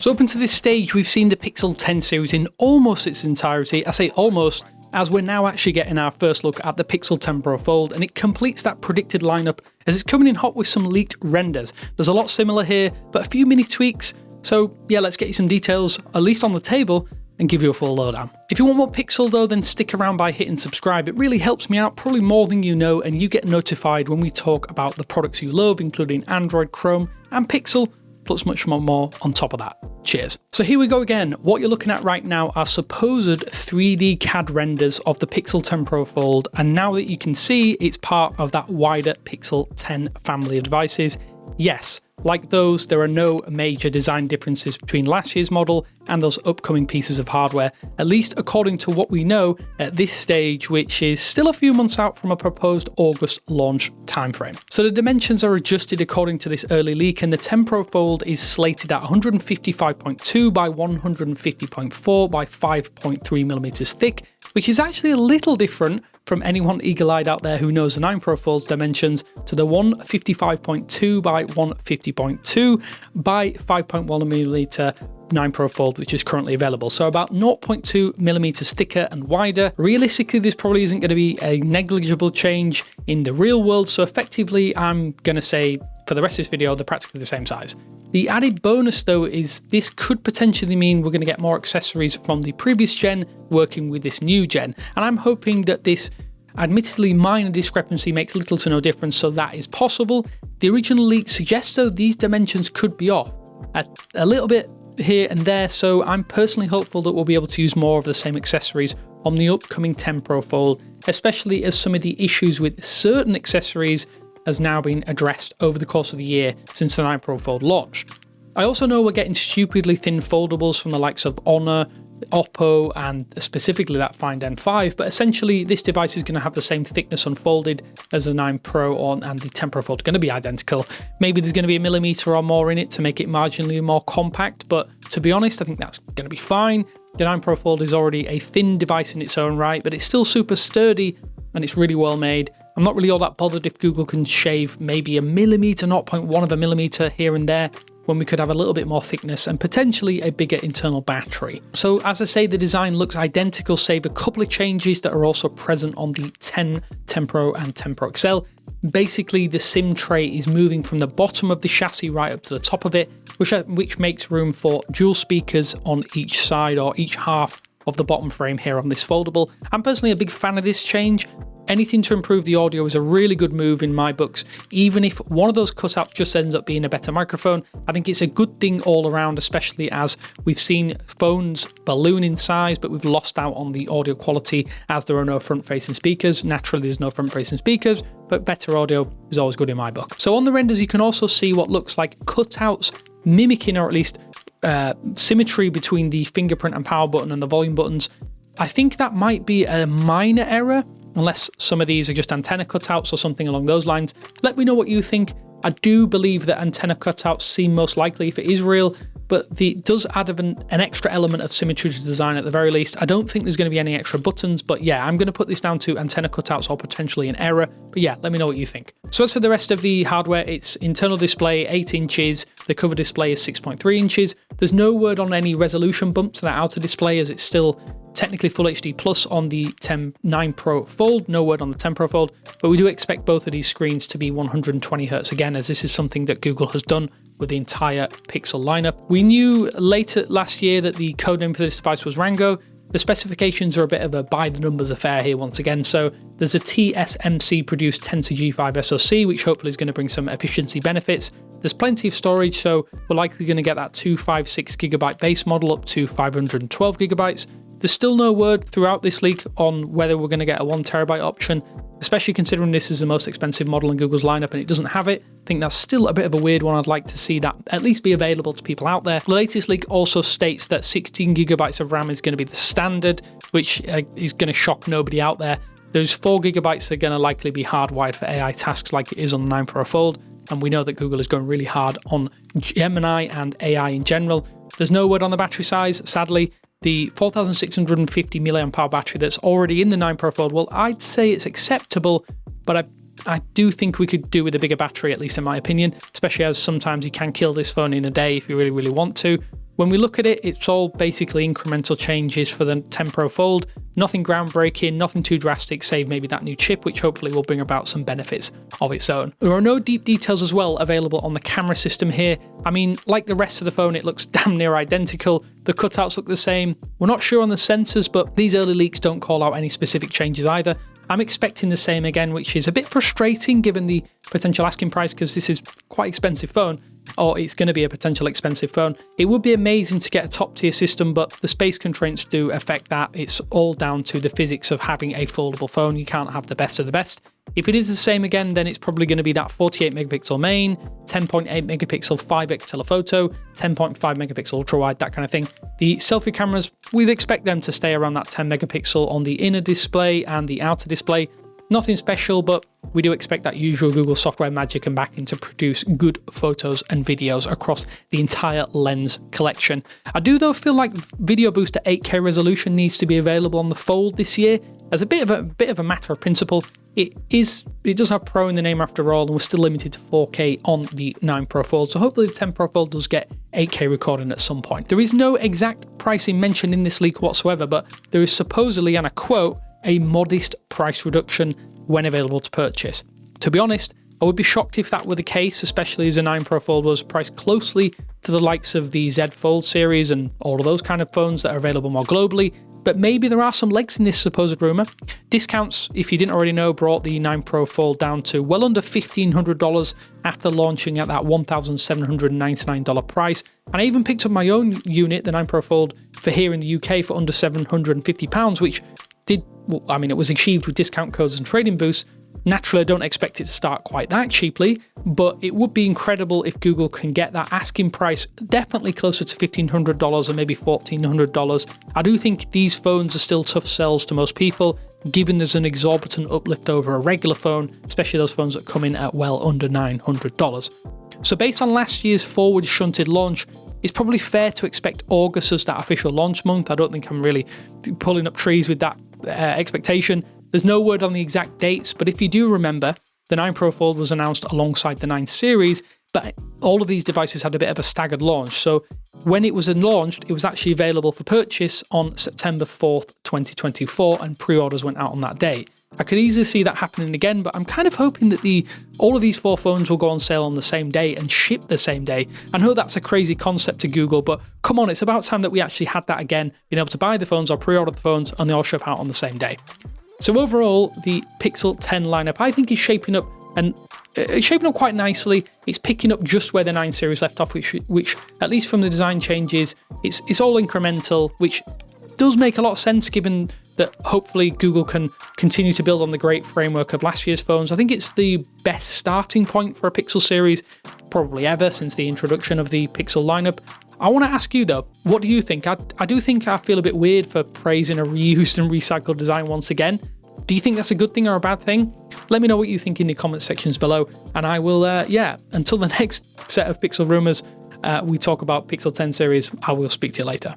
So up until this stage, we've seen the Pixel 10 series in almost its entirety. I say almost, as we're now actually getting our first look at the Pixel 10 Pro Fold, and it completes that predicted lineup as it's coming in hot with some leaked renders. There's a lot similar here, but a few mini tweaks. So yeah, let's get you some details, at least on the table, and give you a full lowdown. If you want more Pixel though, then stick around by hitting subscribe. It really helps me out, probably more than you know, and you get notified when we talk about the products you love, including Android, Chrome, and Pixel, plus much more on top of that. Cheers. So here we go again. What you're looking at right now are supposed 3D CAD renders of the Pixel 10 Pro Fold, and now that you can see it's part of that wider Pixel 10 family of devices, yes, like those, there are no major design differences between last year's model and those upcoming pieces of hardware, at least according to what we know at this stage, which is still a few months out from a proposed August launch timeframe. So the dimensions are adjusted according to this early leak, and the 10 Pro Fold is slated at 155.2 by 150.4 by 5.3 millimeters thick, which is actually a little different from anyone eagle-eyed out there who knows the 9 Pro Fold's dimensions to the 155.2 by 150.2 by 5.1mm 9 Pro Fold, which is currently available. So about 0.2 millimeters thicker and wider. Realistically, this probably isn't going to be a negligible change in the real world. So effectively, I'm going to say for the rest of this video, they're practically the same size. The added bonus though is this could potentially mean we're going to get more accessories from the previous gen working with this new gen. And I'm hoping that this admittedly minor discrepancy makes little to no difference, so that is possible. The original leak suggests though these dimensions could be off a little bit here and there, so I'm personally hopeful that we'll be able to use more of the same accessories on the upcoming 10 Pro Fold, especially as some of the issues with certain accessories has now been addressed over the course of the year since the 9 Pro Fold launched. I also know we're getting stupidly thin foldables from the likes of Honor, Oppo, and specifically that Find N5, but essentially this device is going to have the same thickness unfolded as the 9 Pro and the 10 Pro Fold, going to be identical. Maybe there's going to be a millimeter or more in it to make it marginally more compact, but to be honest, I think that's going to be fine. The 9 Pro Fold is already a thin device in its own right, but it's still super sturdy and it's really well made. I'm not really all that bothered if Google can shave maybe a millimeter, 0.1 of a millimeter here and there, when we could have a little bit more thickness and potentially a bigger internal battery. So as I say, the design looks identical, save a couple of changes that are also present on the 10 Pro and 10 Pro XL. Basically, the SIM tray is moving from the bottom of the chassis right up to the top of it, which makes room for dual speakers on each side or each half of the bottom frame here on this foldable. I'm personally a big fan of this change. Anything to improve the audio is a really good move in my books. Even if one of those cutouts just ends up being a better microphone, I think it's a good thing all around, especially as we've seen phones balloon in size, but we've lost out on the audio quality as there are no front-facing speakers. Naturally, there's no front-facing speakers, but better audio is always good in my book. So on the renders, you can also see what looks like cutouts mimicking, or at least symmetry between the fingerprint and power button and the volume buttons. I think that might be a minor error, unless some of these are just antenna cutouts or something along those lines. Let me know what you think. I do believe that antenna cutouts seem most likely if it is real, but it does add an extra element of symmetry to the design at the very least. I don't think there's going to be any extra buttons, but yeah, I'm going to put this down to antenna cutouts or potentially an error. But yeah, let me know what you think. So as for the rest of the hardware, it's internal display 8 inches, the cover display is 6.3 inches. There's no word on any resolution bump to that outer display, as it's still technically Full HD Plus on the 9 Pro Fold, no word on the 10 Pro Fold, but we do expect both of these screens to be 120Hz again, as this is something that Google has done with the entire Pixel lineup. We knew later last year that the codename for this device was Rango. The specifications are a bit of a by the numbers affair here once again. So there's a TSMC produced Tensor G5 SoC, which hopefully is going to bring some efficiency benefits. There's plenty of storage, so we're likely going to get that 256GB base model up to 512GB. There's still no word throughout this leak on whether we're going to get a 1TB option, especially considering this is the most expensive model in Google's lineup and it doesn't have it. I think that's still a bit of a weird one. I'd like to see that at least be available to people out there. The latest leak also states that 16GB of RAM is going to be the standard, which is going to shock nobody out there. Those 4GB are going to likely be hardwired for AI tasks like it is on the 9 Pro Fold, and we know that Google is going really hard on Gemini and AI in general. There's no word on the battery size, sadly. The 4650 mAh battery that's already in the 9 Pro Fold, well, I'd say it's acceptable, but I do think we could do with a bigger battery, at least in my opinion, especially as sometimes you can kill this phone in a day if you really, really want to. when we look at it, it's all basically incremental changes for the 10 Pro Fold. Nothing groundbreaking, nothing too drastic, save maybe that new chip, which hopefully will bring about some benefits of its own. There are no deep details as well available on the camera system here. I mean, like the rest of the phone, it looks damn near identical. The cutouts look the same. We're not sure on the sensors, but these early leaks don't call out any specific changes either. I'm expecting the same again, which is a bit frustrating given the potential asking price, because this is quite an expensive phone, or it's going to be a potential expensive phone. It would be amazing to get a top tier system, but the space constraints do affect that. It's all down to the physics of having a foldable phone. You can't have the best of the best. If it is the same again, then it's probably going to be that 48 megapixel main, 10.8 megapixel 5x telephoto, 10.5 megapixel ultra wide, that kind of thing. The selfie cameras, we'd expect them to stay around that 10 megapixel on the inner display and the outer display. Nothing special, but we do expect that usual Google software magic and backing to produce good photos and videos across the entire lens collection. I do though feel like Video Boost at 8K resolution needs to be available on the Fold this year. As a bit of a matter of principle, it does have Pro in the name after all, and we're still limited to 4K on the 9 Pro Fold, so hopefully the 10 Pro Fold does get 8K recording at some point. There is no exact pricing mentioned in this leak whatsoever, but there is supposedly, and I quote, a modest price reduction when available to purchase. To be honest, I would be shocked if that were the case, especially as a 9 Pro Fold was priced closely to the likes of the Z Fold series and all of those kind of phones that are available more globally. But maybe there are some legs in this supposed rumour. Discounts, if you didn't already know, brought the 9 Pro Fold down to well under $1,500 after launching at that $1,799 price. And I even picked up my own unit, the 9 Pro Fold, for here in the UK for under £750, which it was achieved with discount codes and trading boosts. Naturally, I don't expect it to start quite that cheaply, but it would be incredible if Google can get that asking price definitely closer to $1,500 or maybe $1,400. I do think these phones are still tough sells to most people, given there's an exorbitant uplift over a regular phone, especially those phones that come in at well under $900. So based on last year's forward shunted launch, it's probably fair to expect August as that official launch month. I don't think I'm really pulling up trees with that expectation. There's no word on the exact dates, but if you do remember, the 9 Pro Fold was announced alongside the 9 series, but all of these devices had a bit of a staggered launch. So when it was launched, it was actually available for purchase on September 4th, 2024, and pre-orders went out on that day. I could easily see that happening again, but I'm kind of hoping that all of these 4 phones will go on sale on the same day and ship the same day. I know that's a crazy concept to Google, but come on, it's about time that we actually had that again, being able to buy the phones or pre-order the phones and they all ship out on the same day. So overall, the Pixel 10 lineup, I think, is shaping up quite nicely. It's picking up just where the 9 series left off, which at least from the design changes, it's all incremental, which does make a lot of sense given that hopefully Google can continue to build on the great framework of last year's phones. I think it's the best starting point for a Pixel series probably ever since the introduction of the Pixel lineup. I want to ask you though, what do you think? I do think I feel a bit weird for praising a reused and recycled design once again. Do you think that's a good thing or a bad thing? Let me know what you think in the comment sections below, and I will, until the next set of Pixel rumours, we talk about Pixel 10 series, I will speak to you later.